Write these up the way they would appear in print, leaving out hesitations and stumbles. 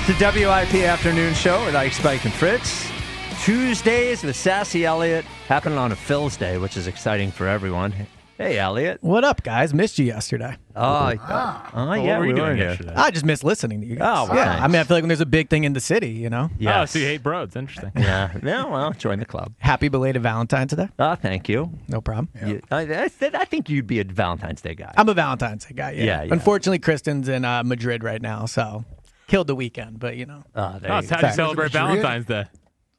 The WIP Afternoon Show with Ike, Spike, and Fritz. Tuesdays with Sassy Eliot, happening on a Phil's Day, which is exciting for everyone. Hey, Eliot. What up, guys? Missed you yesterday. Yeah, what were you doing yesterday? I just missed listening to you guys. Oh, well, yeah. thanks. I mean, I feel like when there's a big thing in the city, you know. Yes. Oh, so you hate bros. Interesting. Yeah, well, join the club. Happy belated Valentine today. Thank you. No problem. I think you'd be a Valentine's Day guy. I'm a Valentine's Day guy. Yeah. Yeah. Unfortunately, Kristen's in Madrid right now, so killed the weekend. But you know, There Oh, you so how go. do you celebrate Valentine's Day?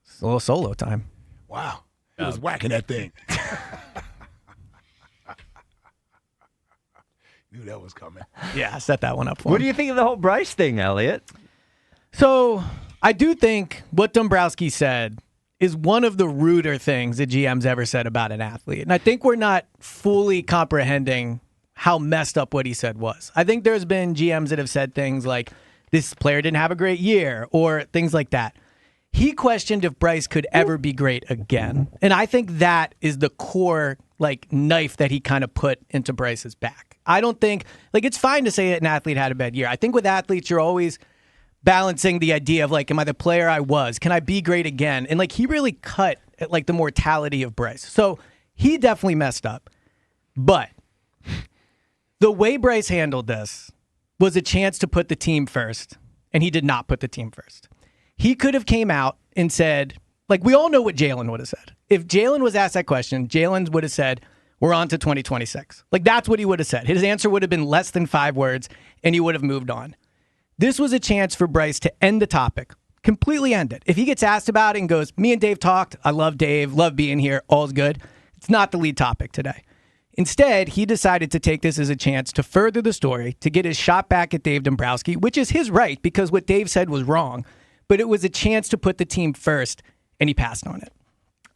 it's a little solo time. Wow. He was whacking that thing. Knew that was coming. Yeah, I set that one up for What him. do you think of the whole Bryce thing, Eliot? So I do think what Dombrowski said is one of the ruder things that GM's ever said about an athlete. And I think we're not fully comprehending how messed up what he said was. I think there's been GMs that have said things like, this player didn't have a great year, or things like that. He questioned if Bryce could ever be great again. And I think that is the core knife that he kind of put into Bryce's back. I don't think, it's fine to say that an athlete had a bad year. I think with athletes, you're always balancing the idea of am I the player I was? Can I be great again? And he really cut at the mortality of Bryce. So he definitely messed up. But the way Bryce handled this was a chance to put the team first, and he did not put the team first. He could have came out and said, we all know what Jalen would have said. If Jalen was asked that question, Jalen would have said, we're on to 2026. That's what he would have said. His answer would have been less than 5 words, and he would have moved on. This was a chance for Bryce to end the topic, completely end it. If he gets asked about it and goes, me and Dave talked, I love Dave, love being here, all's good, it's not the lead topic today. Instead, he decided to take this as a chance to further the story, to get his shot back at Dave Dombrowski, which is his right because what Dave said was wrong, but it was a chance to put the team first, and he passed on it.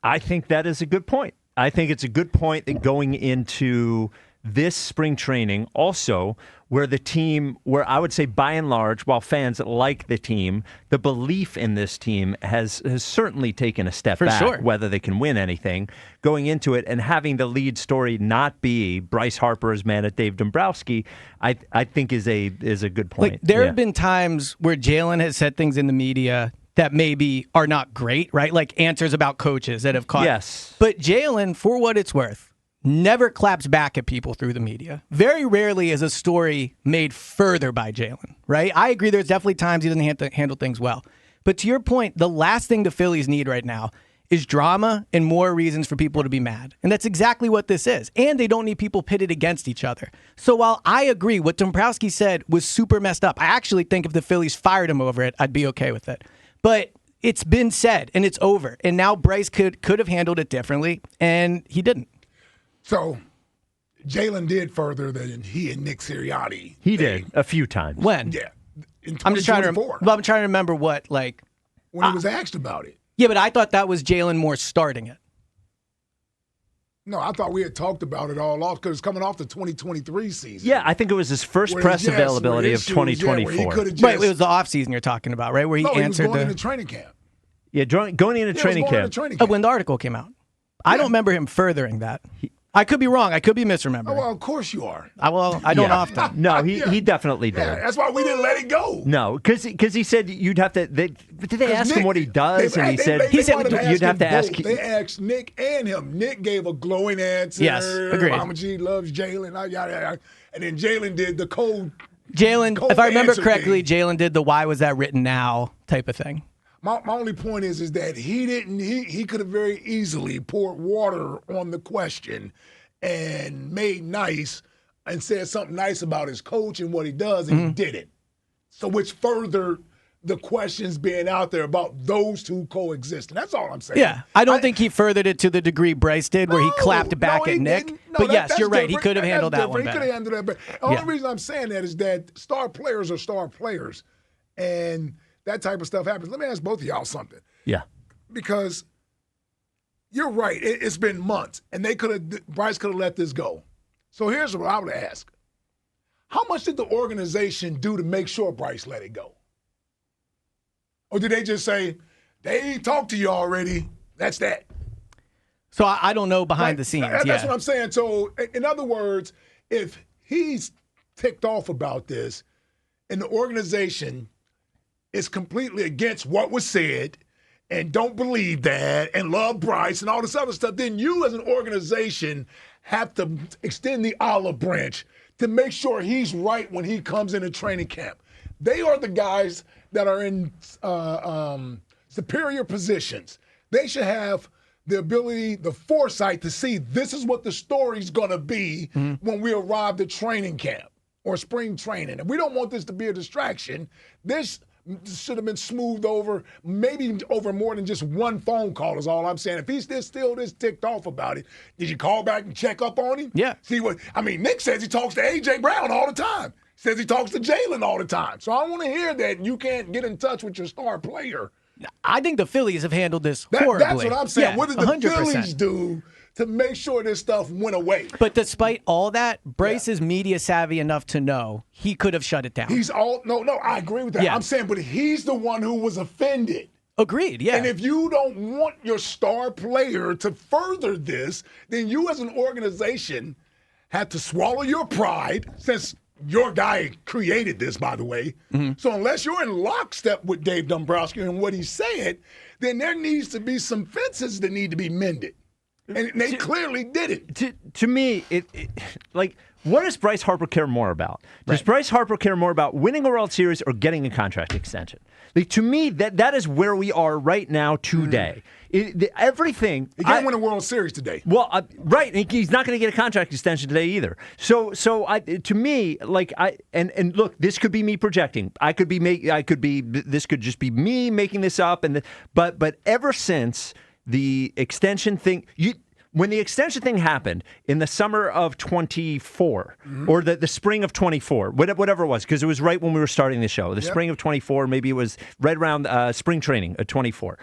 I think that is a good point. I think it's a good point that going into this spring training also where the team, where I would say by and large, while fans like the team, the belief in this team has certainly taken a step back, sure. Whether they can win anything going into it, and having the lead story not be Bryce Harper is mad at Dave Dombrowski, I think is a good point. There have been times where Jalen has said things in the media that maybe are not great, right? Answers about coaches that have caught. Yes. But Jalen, for what it's worth, never claps back at people through the media. Very rarely is a story made further by Jalen, right? I agree there's definitely times he doesn't handle things well. But to your point, the last thing the Phillies need right now is drama and more reasons for people to be mad. And that's exactly what this is. And they don't need people pitted against each other. So while I agree what Dombrowski said was super messed up, I actually think if the Phillies fired him over it, I'd be okay with it. But it's been said, and it's over. And now Bryce could have handled it differently, and he didn't. So Jalen did further than he and Nick Sirianni. He did a few times. When? Yeah. In I'm just trying to 2024. I'm trying to remember what, when he was asked about it. Yeah, but I thought that was Jalen Moore starting it. No, I thought we had talked about it all off because it's coming off the 2023 season. Yeah, I think it was his first Where press yes, availability where of issues, 2024. where he coulda just- Right, it was the offseason you're talking about, right? Where he No, he was answered going into training camp. Yeah, going into Yeah, he was training going camp. into training camp. when the article came out. I don't remember him furthering that. I could be wrong. I could be misremembering. Oh, well, of course you are. I don't Yeah. often. No, he definitely did. Yeah, that's why we didn't let it go. No, because he said you'd have to. Did they ask him what he does? And he said you'd have to ask. They asked Nick and him. Nick gave a glowing answer. Yes, agreed. Mama G loves Jalen. Yada, yada. And then Jalen did the cold. Jalen, cold if I remember answer correctly, thing. Jalen did the "why was that written now" type of thing. My only point is that he didn't. He could have very easily poured water on the question and made nice and said something nice about his coach and what he does, and he didn't. So which furthered the questions being out there about those two coexisting. That's all I'm saying. Yeah, I don't think he furthered it to the degree Bryce did, where he clapped back he at Nick. didn't. But yes, that's you're right. He different. could have handled That's that one different. better. He could have handled that better. The only reason I'm saying that is that star players are star players, and that type of stuff happens. Let me ask both of y'all something. Yeah. Because you're right. It's been months, and Bryce could have let this go. So here's what I would ask. How much did the organization do to make sure Bryce let it go? Or did they just say, they talked to you already, that's that? So I don't know behind the scenes. That's what I'm saying. So in other words, if he's ticked off about this and the organization is completely against what was said and don't believe that and love Bryce and all this other stuff, then you as an organization have to extend the olive branch to make sure he's right when he comes into training camp. They are the guys that are in superior positions. They should have the ability, the foresight to see this is what the story's going to be when we arrive at training camp or spring training. And we don't want this to be a distraction. This should have been smoothed over, maybe over more than just one phone call is all I'm saying. If he's still this ticked off about it, did you call back and check up on him? Yeah. See what, I mean, Nick says he talks to A.J. Brown all the time. Says he talks to Jalen all the time. So I want to hear that you can't get in touch with your star player. I think the Phillies have handled this horribly. That's what I'm saying. Yeah, what did the 100%. Phillies do to make sure this stuff went away? But despite all that, Bryce is media savvy enough to know he could have shut it down. No, I agree with that. Yeah. I'm saying, but he's the one who was offended. Agreed, yeah. And if you don't want your star player to further this, then you as an organization have to swallow your pride, since your guy created this, by the way. So unless you're in lockstep with Dave Dombrowski and what he said, then there needs to be some fences that need to be mended. And they clearly didn't. To me, like, what does Bryce Harper care more about? Does Bryce Harper care more about winning a World Series or getting a contract extension? Like, to me, that is where we are right now today. Everything. He can't win a World Series today. Well, right. He's not going to get a contract extension today either. So to me, like, and look, this could be me projecting. This could just be me making this up. But ever since the extension thing, when the extension thing happened in the summer of 24 or the spring of 24, whatever it was, because it was right when we were starting the show, the spring of 24, maybe it was right around spring training of 24.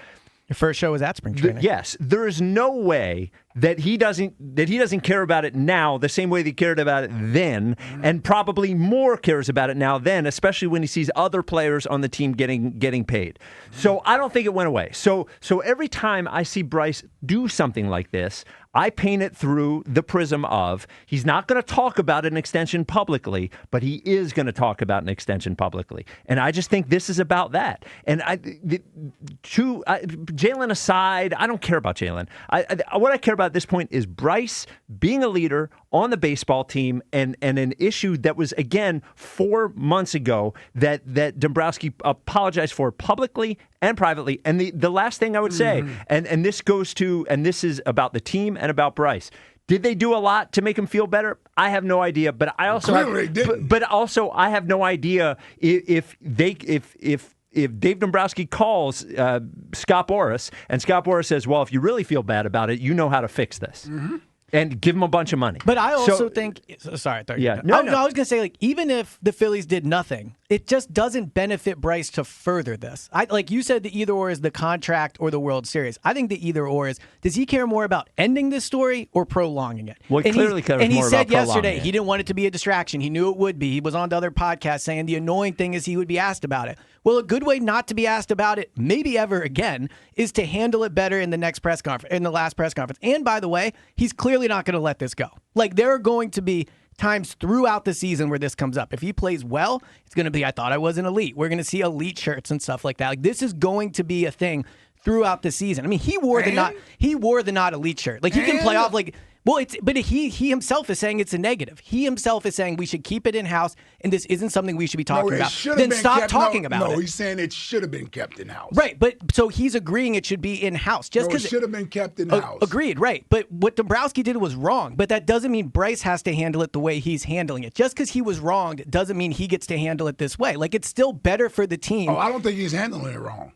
Your first show was at spring training. Yes, there is no way that he doesn't care about it now the same way that he cared about it then, and probably more cares about it now then, especially when he sees other players on the team getting paid. So I don't think it went away. So every time I see Bryce do something like this, I paint it through the prism of he's not going to talk about an extension publicly, but he is going to talk about an extension publicly. And I just think this is about that. And Jalen aside, I don't care about Jalen. What I care about at this point is Bryce being a leader on the baseball team, and an issue that was, again, 4 months ago that Dombrowski apologized for publicly and privately. And the last thing I would say, and this goes to, and this is about the team and about Bryce. Did they do a lot to make him feel better? I have no idea, but I also I have no idea if Dave Dombrowski calls Scott Boras, and Scott Boras says, well, if you really feel bad about it, you know how to fix this. And give him a bunch of money. But I also think, sorry, I thought you were done. I was going to say, like, even if the Phillies did nothing, it just doesn't benefit Bryce to further this. Like you said, the either or is the contract or the World Series. I think the either or is, does he care more about ending this story or prolonging it? Well, he clearly cares more about prolonging it. And he said yesterday he didn't want it to be a distraction. He knew it would be. He was on to other podcasts saying the annoying thing is he would be asked about it. Well, a good way not to be asked about it, maybe ever again, is to handle it better in the next press conference, in the last press conference. And by the way, he's clearly not going to let this go. Like, there are going to be times throughout the season where this comes up. If he plays well, it's going to be, I thought I was an elite. We're going to see elite shirts and stuff like that. Like, this is going to be a thing throughout the season. I mean, he wore the not elite shirt. Like, he can play off like. Well, but he himself is saying it's a negative. He himself is saying we should keep it in-house, and this isn't something we should be talking about. Then stop talking about it. No, he's saying it should have been kept in-house. Right, but so he's agreeing it should be in-house. Just because it should have been kept in-house. Agreed, right. But what Dombrowski did was wrong, but that doesn't mean Bryce has to handle it the way he's handling it. Just because he was wrong doesn't mean he gets to handle it this way. Like, it's still better for the team. Oh, I don't think he's handling it wrong.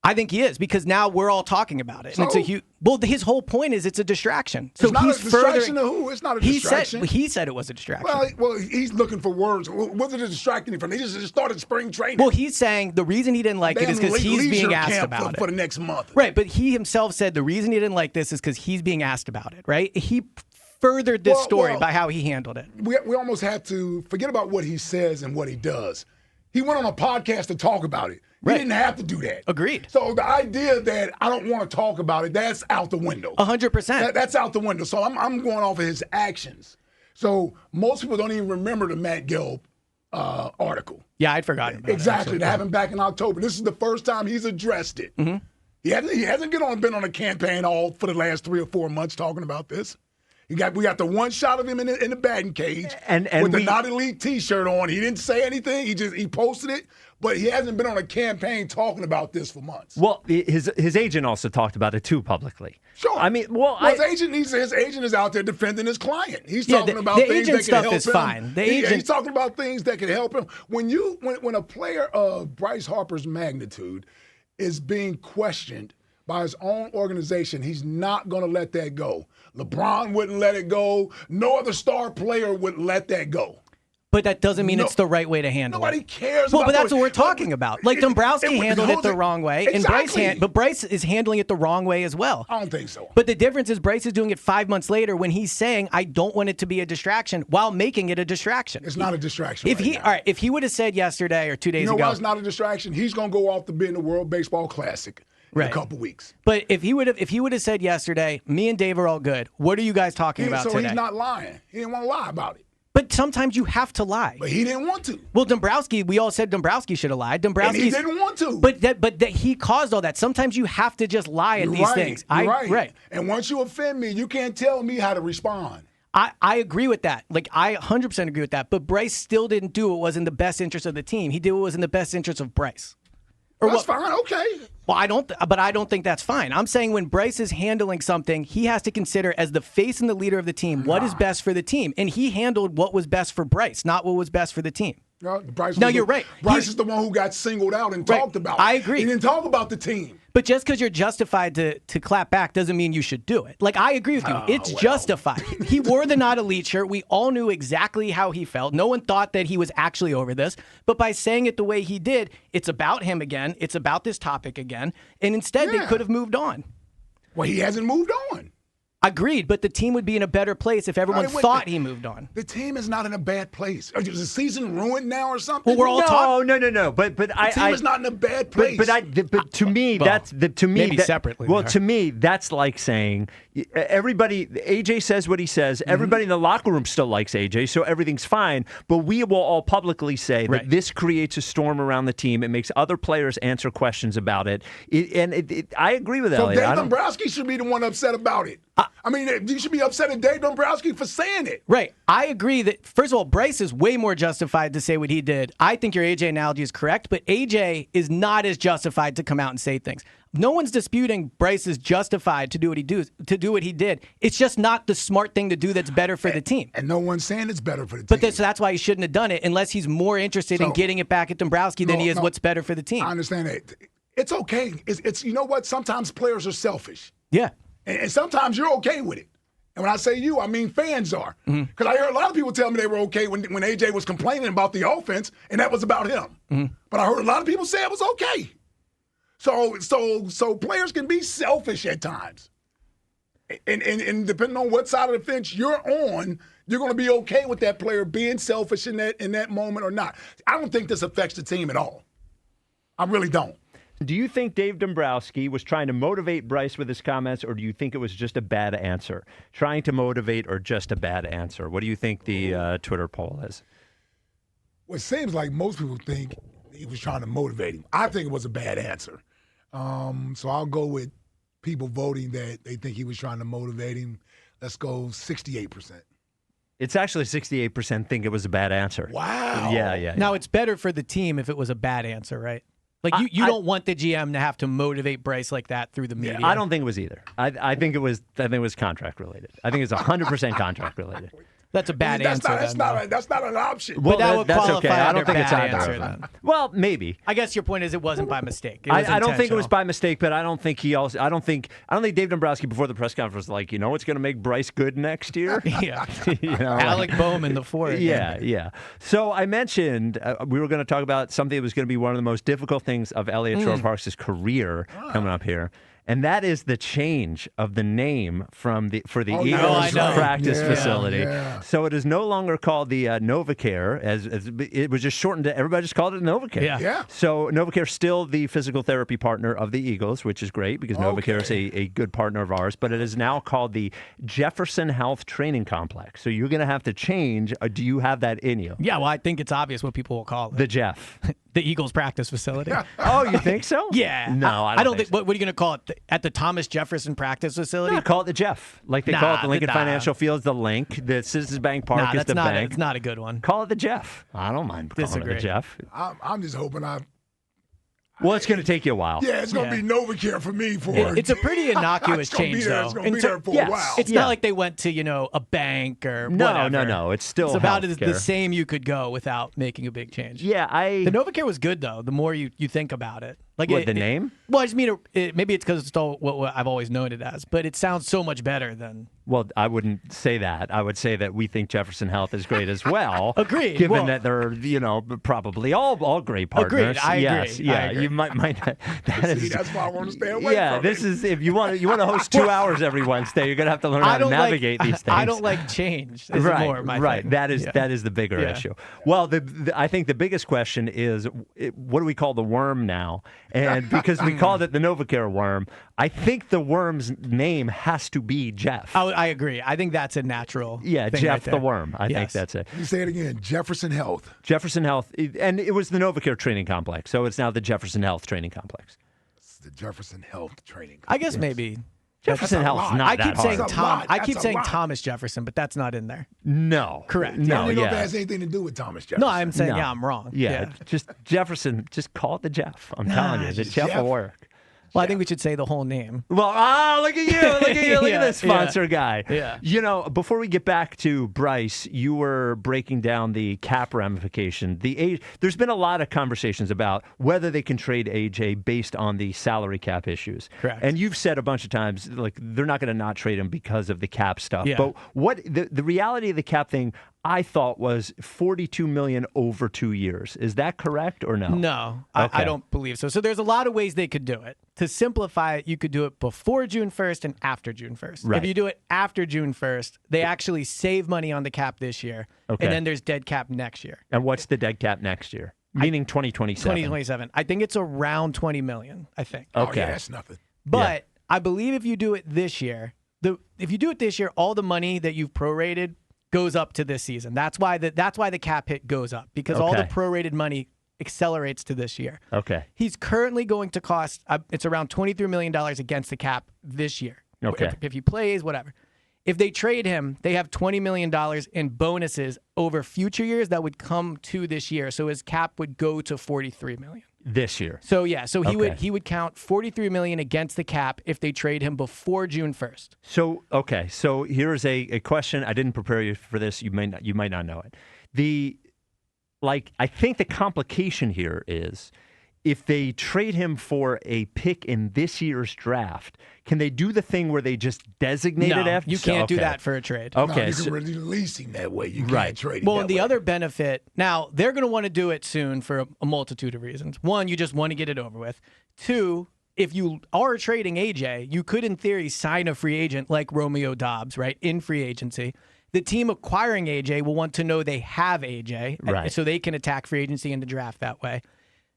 I think he is, because now we're all talking about it. And it's a huge. Well, his whole point is it's a distraction. So it's not a distraction to who? It's not a distraction. He said it was a distraction. Well, he's looking for words. Was it a distracting from? They just started spring training. Well, he's saying the reason he didn't like it is because he's being asked about it for the next month. Right, but he himself said the reason he didn't like this is because he's being asked about it. Right, he furthered this story by how he handled it. We almost have to forget about what he says and what he does. He went on a podcast to talk about it. He didn't have to do that. Agreed. So the idea that I don't want to talk about it, that's out the window. 100%. That's out the window. So I'm going off of his actions. So most people don't even remember the Matt Gelb article. Yeah, I'd forgotten about Exactly. it. That happened back in October. This is the first time he's addressed it. Mm-hmm. He hasn't been on a campaign all for the last 3 or 4 months talking about this. We got the one shot of him in the batting cage with the Not Elite T-shirt on. He didn't say anything. He posted it, but he hasn't been on a campaign talking about this for months. Well, his agent also talked about it too publicly. Sure. I mean, his agent is out there defending his client. He's talking about things that can help him. Fine. He's talking about things that can help him. When a player of Bryce Harper's magnitude is being questioned by his own organization, he's not going to let that go. LeBron wouldn't let it go. No other star player would let that go. But that doesn't mean it's the right way to handle Nobody it. cares Well, about but that's what we're talking about. Like Dombrowski handled it the wrong way, Exactly. and Bryce is handling it the wrong way as well. I don't think so. But the difference is Bryce is doing it 5 months later when he's saying, I don't want it to be a distraction, while making it a distraction. It's not a distraction. If he would have said yesterday or 2 days ago. You know why it's not a distraction? He's going to go off to be in the World Baseball Classic in a couple weeks. But if he would have said yesterday, me and Dave are all good. What are you guys talking about today? So he's not lying. He didn't want to lie about it. But sometimes you have to lie. But he didn't want to. Well, Dombrowski, we all said Dombrowski should have lied. And he didn't want to. But he caused all that. Sometimes you have to just lie at these things. You're right. And once you offend me, you can't tell me how to respond. I agree with that. Like, I 100% agree with that. But Bryce still didn't do what was in the best interest of the team. He did what was in the best interest of Bryce. That's fine. Okay. Well, I don't think that's fine. I'm saying when Bryce is handling something, he has to consider as the face and the leader of the team what is best for the team, and he handled what was best for Bryce, not what was best for the team. No, you're right. Bryce is the one who got singled out and talked about. I agree. He didn't talk about the team. But just because you're justified to clap back doesn't mean you should do it. Like, I agree with you. It's justified. He wore the Not Elite shirt. We all knew exactly how he felt. No one thought that he was actually over this. But by saying it the way he did, it's about him again. It's about this topic again. And instead, they could have moved on. Well, he hasn't moved on. Agreed, but the team would be in a better place if everyone thought he moved on. The team is not in a bad place. Is the season ruined now or something? Well, we're all talking. No. But the team is not in a bad place. But to me, maybe separately. Well, to me, that's like saying everybody. AJ says what he says. Everybody in the locker room still likes AJ, so everything's fine. But we will all publicly say that this creates a storm around the team. It makes other players answer questions about it. I agree with Eliot. So Dave Dombrowski should be the one upset about it. I mean, you should be upset at Dave Dombrowski for saying it. Right. I agree that, first of all, Bryce is way more justified to say what he did. I think your AJ analogy is correct, but AJ is not as justified to come out and say things. No one's disputing Bryce is justified to do what he did. It's just not the smart thing to do that's better for the team. And no one's saying it's better for the team. But so that's why he shouldn't have done it unless he's more interested in getting it back at Dombrowski than he is what's better for the team. I understand that. It's okay. It's you know what? Sometimes players are selfish. Yeah. And sometimes you're okay with it. And when I say you, I mean fans are. Because I heard a lot of people tell me they were okay when AJ was complaining about the offense, and that was about him. But I heard a lot of people say it was okay. So players can be selfish at times. And depending on what side of the fence you're on, you're going to be okay with that player being selfish in that moment or not. I don't think this affects the team at all. I really don't. Do you think Dave Dombrowski was trying to motivate Bryce with his comments, or do you think it was just a bad answer? Trying to motivate or just a bad answer? What do you think the Twitter poll is? Well, it seems like most people think he was trying to motivate him. I think it was a bad answer. So I'll go with people voting that they think he was trying to motivate him. Let's go 68%. It's actually 68% think it was a bad answer. Wow. Yeah. Now, it's better for the team if it was a bad answer, right? Like, you don't want the GM to have to motivate Bryce like that through the media. I don't think it was either. I think it was contract related. I think it's 100% contract related. That's a bad answer. That's not an option. Well, that would that's qualify okay. I don't think under it's bad either answer, of them. Well, maybe. I guess your point is it wasn't by mistake. It was I don't think it was intentional. by mistake, but I don't think Dave Dombrowski before the press conference was like, what's going to make Bryce good next year? Yeah. Alec Bowman, the fourth. Yeah. So I mentioned we were going to talk about something that was going to be one of the most difficult things of Eliot Shorr-Parks' career coming up here. And that is the change of the name for the Eagles I know. practice facility. Yeah. So it is no longer called the NovaCare, as it was just shortened to, everybody just called it NovaCare. Yeah. So NovaCare is still the physical therapy partner of the Eagles, which is great because NovaCare is a good partner of ours, but it is now called the Jefferson Health Training Complex. So you're going to have to change. Do you have that in you? Yeah, well, I think it's obvious what people will call it. The Jeff. The Eagles practice facility. Oh, you think so? Yeah. No, I don't think so. What are you going to call it? At the Thomas Jefferson practice facility? Yeah, call it the Jeff. Like they call it the Lincoln Financial Field's the Link. The Citizens Bank Park is the bank. It's not a good one. Call it the Jeff. I don't mind calling it the Jeff. I'm just hoping Well, it's going to take you a while. Yeah, it's going to be NovaCare for me. It's a pretty innocuous change, though. It's going to be there for a while. It's not like they went to, a bank or whatever. No. It's still It's about healthcare. the same you could go without making a big change. Yeah, The NovaCare was good, though, the more you think about it. Like the name? Well, I just mean, maybe it's because it's all what I've always known it as, but it sounds so much better than... Well, I wouldn't say that. I would say that we think Jefferson Health is great as well. Agreed. Given that they're, probably all great partners. Agreed. I agree. Yes. Yeah. I agree. You might that's why I want to stay away from this it. is if you want to host 2 hours every Wednesday, you're gonna have to learn how to navigate these things. I don't like change. Is more my thing. That is the bigger issue. Well, I think the biggest question is what do we call the worm now? And because we called it the NovaCare worm, I think the worm's name has to be Jeff. I agree. I think that's a natural. Yeah, thing Jeff right the worm. I think that's it. You say it again. Jefferson Health. Jefferson Health, and it was the NovaCare Training Complex, so it's now the Jefferson Health Training Complex. It's the Jefferson Health Training Complex. I guess maybe. Jefferson Health's not that hard. I keep saying Thomas Jefferson, but that's not in there. No. Correct. I don't know if that has anything to do with Thomas Jefferson. No, I'm saying, I'm wrong. Yeah, just Jefferson, just call it the Jeff. I'm telling you, the Jeff will work. Well, I think we should say the whole name. Well, look at you. Look at you. Look at this sponsor guy. Yeah. Before we get back to Bryce, you were breaking down the cap ramification. There's been a lot of conversations about whether they can trade AJ based on the salary cap issues. Correct. And you've said a bunch of times, like, they're not going to not trade him because of the cap stuff. Yeah. But what the reality of the cap thing, I thought, was $42 million over 2 years. Is that correct or no? No, Okay. I don't believe so. So there's a lot of ways they could do it. To simplify it, you could do it before June 1st and after June 1st. Right. If you do it after June 1st, they actually save money on the cap this year. Okay. And then there's dead cap next year. And what's the dead cap next year? Meaning 2027. 2027. I think it's around $20 million, I think. Okay. Oh, yeah, that's nothing. But I believe if you do it this year, all the money that you've prorated goes up to this season. That's why the cap hit goes up, because all the prorated money accelerates to this year. Okay. He's currently going to cost it's around $23 million against the cap this year. Okay. If he plays, whatever. If they trade him, they have $20 million in bonuses over future years that would come to this year. So his cap would go to $43 million. This year. So he would count $43 million against the cap if they trade him before June 1st. So here's a question. I didn't prepare you for this. You might not know it. I think the complication here is if they trade him for a pick in this year's draft, can they do the thing where they just designate it after? You can't do that for a trade. Okay. No, you can release him that way. You can't trade him Well, that and the way. other benefit, now they're going to want to do it soon for a multitude of reasons. One, you just want to get it over with. Two, if you are trading AJ, you could in theory sign a free agent like Romeo Doubs, right, in free agency. The team acquiring AJ will want to know they have AJ, right, so they can attack free agency in the draft that way.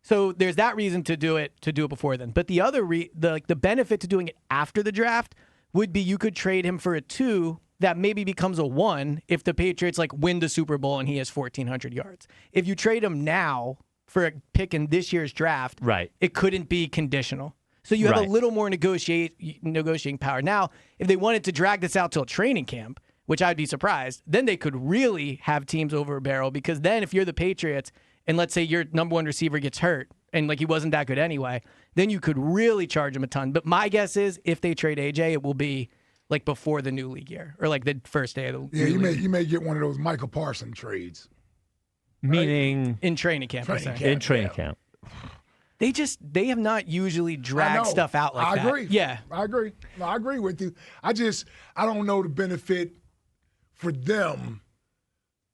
So there's that reason to do it before then. But the other the benefit to doing it after the draft would be you could trade him for a 2 that maybe becomes a 1 if the Patriots win the Super Bowl and he has 1,400 yards. If you trade him now for a pick in this year's draft, it couldn't be conditional. So you have a little more negotiating power. Now, if they wanted to drag this out till training camp, which I'd be surprised, then they could really have teams over a barrel, because then if you're the Patriots and let's say your number one receiver gets hurt and he wasn't that good anyway, then you could really charge him a ton. But my guess is if they trade AJ, it will be before the new league year or the first day of the new league. You may get one of those Michael Parsons trades. Meaning in training camp. In training camp. They have not usually dragged stuff out like that. I agree. Yeah. I agree. No, I agree with you. I don't know the benefit for them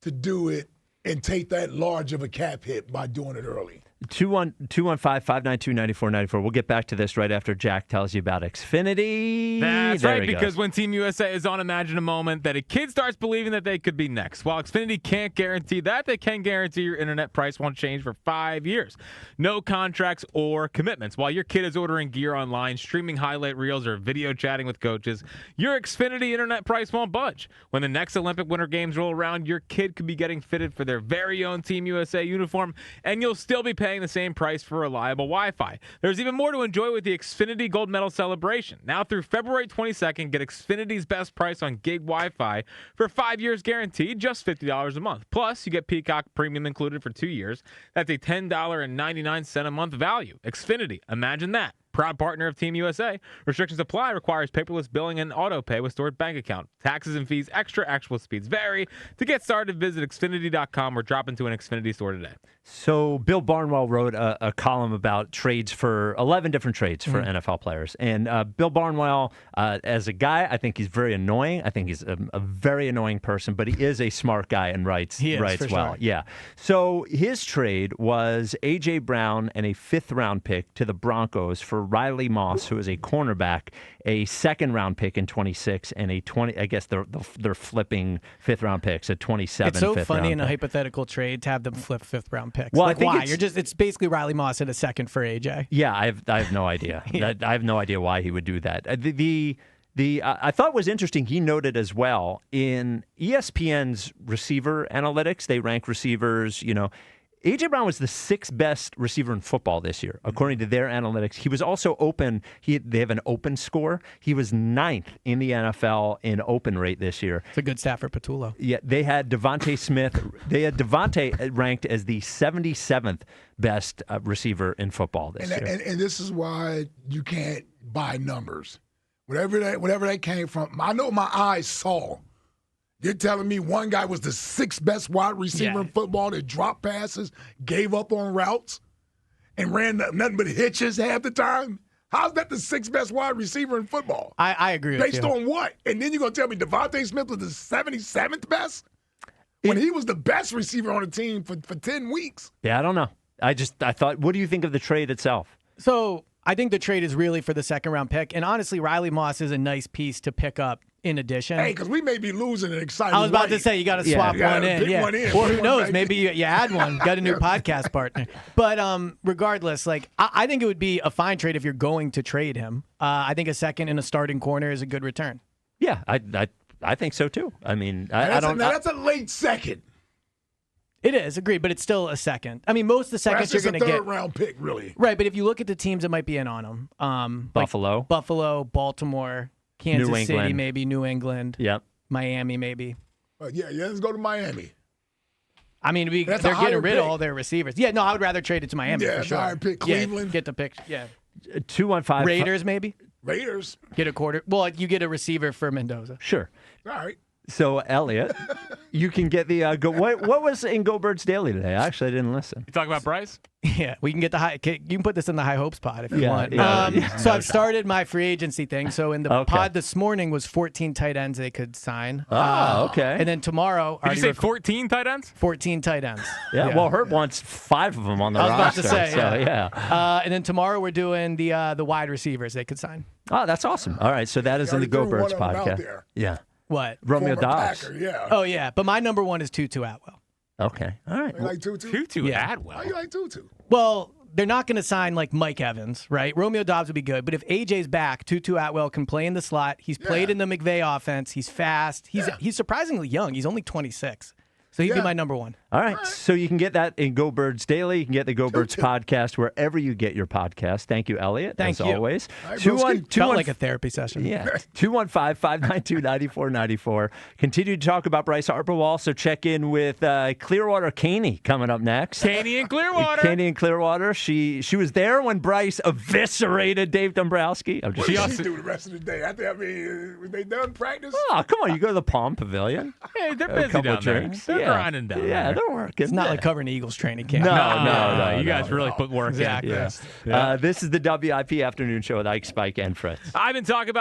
to do it and take that large of a cap hit by doing it early. 215-592-9494. We'll get back to this right after Jack tells you about Xfinity. That's There right, he because goes. when Team USA is on, imagine a moment that a kid starts believing that they could be next. While Xfinity can't guarantee that, they can guarantee your internet price won't change for 5 years. No contracts or commitments. While your kid is ordering gear online, streaming highlight reels, or video chatting with coaches, your Xfinity internet price won't budge. When the next Olympic Winter Games roll around, your kid could be getting fitted for their very own Team USA uniform, and you'll still be paying the same price for reliable Wi-Fi. There's even more to enjoy with the Xfinity Gold Medal celebration. Now through February 22nd, get Xfinity's best price on gig Wi-Fi for 5 years guaranteed, just $50 a month. Plus, you get Peacock Premium included for 2 years. That's a $10.99 a month value. Xfinity, imagine that. Proud partner of Team USA. Restrictions apply. Requires paperless billing and auto pay with stored bank account. Taxes and fees extra. Actual speeds vary. To get started, visit Xfinity.com or drop into an Xfinity store today. So Bill Barnwell wrote a column about trades for 11 different trades for NFL players. And Bill Barnwell, as a guy, I think he's very annoying. I think he's a very annoying person, but he is a smart guy and writes well. Sure. Yeah. So his trade was A.J. Brown and a 5th-round pick to the Broncos for Riley Moss, who is a cornerback, a 2nd-round pick in 26, and a 20. I guess they're flipping 5th-round picks, a 27. It's so funny in a pick. hypothetical trade to have them flip 5th-round picks. Well, like, I think why? It's basically Riley Moss and a 2nd for AJ. Yeah, I have no idea. I have no idea why he would do that. I thought was interesting. He noted as well in ESPN's receiver analytics, they rank receivers. A.J. Brown was the 6th best receiver in football this year, according to their analytics. He was also open. They have an open score. He was 9th in the NFL in open rate this year. It's a good stat for Patullo. Yeah, they had Devontae Smith. They had Devontae ranked as the 77th best receiver in football this year. And this is why you can't buy numbers. Whatever that came from, I know my eyes saw. You're telling me one guy was the 6th best wide receiver in football that dropped passes, gave up on routes, and ran nothing but hitches half the time? How's that the 6th best wide receiver in football? I agree with you. Based on what? And then you're going to tell me Devontae Smith was the 77th best? When he was the best receiver on the team for 10 weeks. Yeah, I don't know. I thought, what do you think of the trade itself? So I think the trade is really for the 2nd-round pick. And honestly, Riley Moss is a nice piece to pick up in addition. Hey, because we may be losing an exciting I was about to say, you got to swap one in. One in. Or who knows, maybe you add one, got a new podcast partner. But regardless, I think it would be a fine trade if you're going to trade him. I think a 2nd and a starting corner is a good return. Yeah, I think so too. I mean, I don't. That's a late 2nd. It is, agreed, but it's still a 2nd. I mean, most of the seconds you're going to get. 3rd-round pick, really. Right, but if you look at the teams that might be in on them, Buffalo, Baltimore, Kansas City, maybe New England. Yep. Miami, maybe. Yeah, let's go to Miami. I mean, they're getting rid of all their receivers. Yeah, no, I would rather trade it to Miami for sure. Higher pick. Cleveland. Get the pick. Yeah. 215 Raiders, maybe. Raiders. Get a quarter. Well, you get a receiver for Mendoza. Sure. All right. So, Elliot, you can get the what was in Go Birds Daily today? Actually, I didn't listen. You talk about Bryce? Yeah, we can get you can put this in the High Hopes pod if you want. Yeah. So I've started my free agency thing. So in the pod this morning was 14 tight ends they could sign. Okay. And then tomorrow, did you say 14 tight ends? 14 tight ends. Yeah. Well, Herb wants 5 of them on the roster. I was about to say, yeah. And then tomorrow we're doing the wide receivers they could sign. Oh, that's awesome. All right, so that is in the Go Birds podcast. Yeah. What? Romeo Dobbs. Packer, yeah. Oh yeah, but my number 1 is Tutu Atwell. Okay. All right. You like Tutu? Tutu Yeah. Atwell. How you like Tutu? Well, they're not going to sign like Mike Evans, right? Romeo Dobbs would be good, but if AJ's back, Tutu Atwell can play in the slot. He's played in the McVay offense. He's fast. He's surprisingly young. He's only 26. So he'd be my number 1. All right. So you can get that in Go Birds Daily. You can get the Go Birds podcast wherever you get your podcast. Thank you, Elliot. Thank as you. always. Felt like a therapy session. Yeah. 215-592-9494. Continue to talk about Bryce Harper. We'll also check in with Clearwater Caney coming up next. Caney in Clearwater. Caney in Clearwater. She was there when Bryce eviscerated Dave Dombrowski. What did she do the rest of the day? I mean, was they done practice? Oh, come on. You go to the Palm Pavilion. Hey, they're busy couple down of there. drinks. They're grinding down there. Yeah, they're working. It's not like covering the Eagles training camp. No. You guys really put work Exactly. in. Yeah. This is the WIP Afternoon Show with Ike, Spike, and Fritz. I've been talking about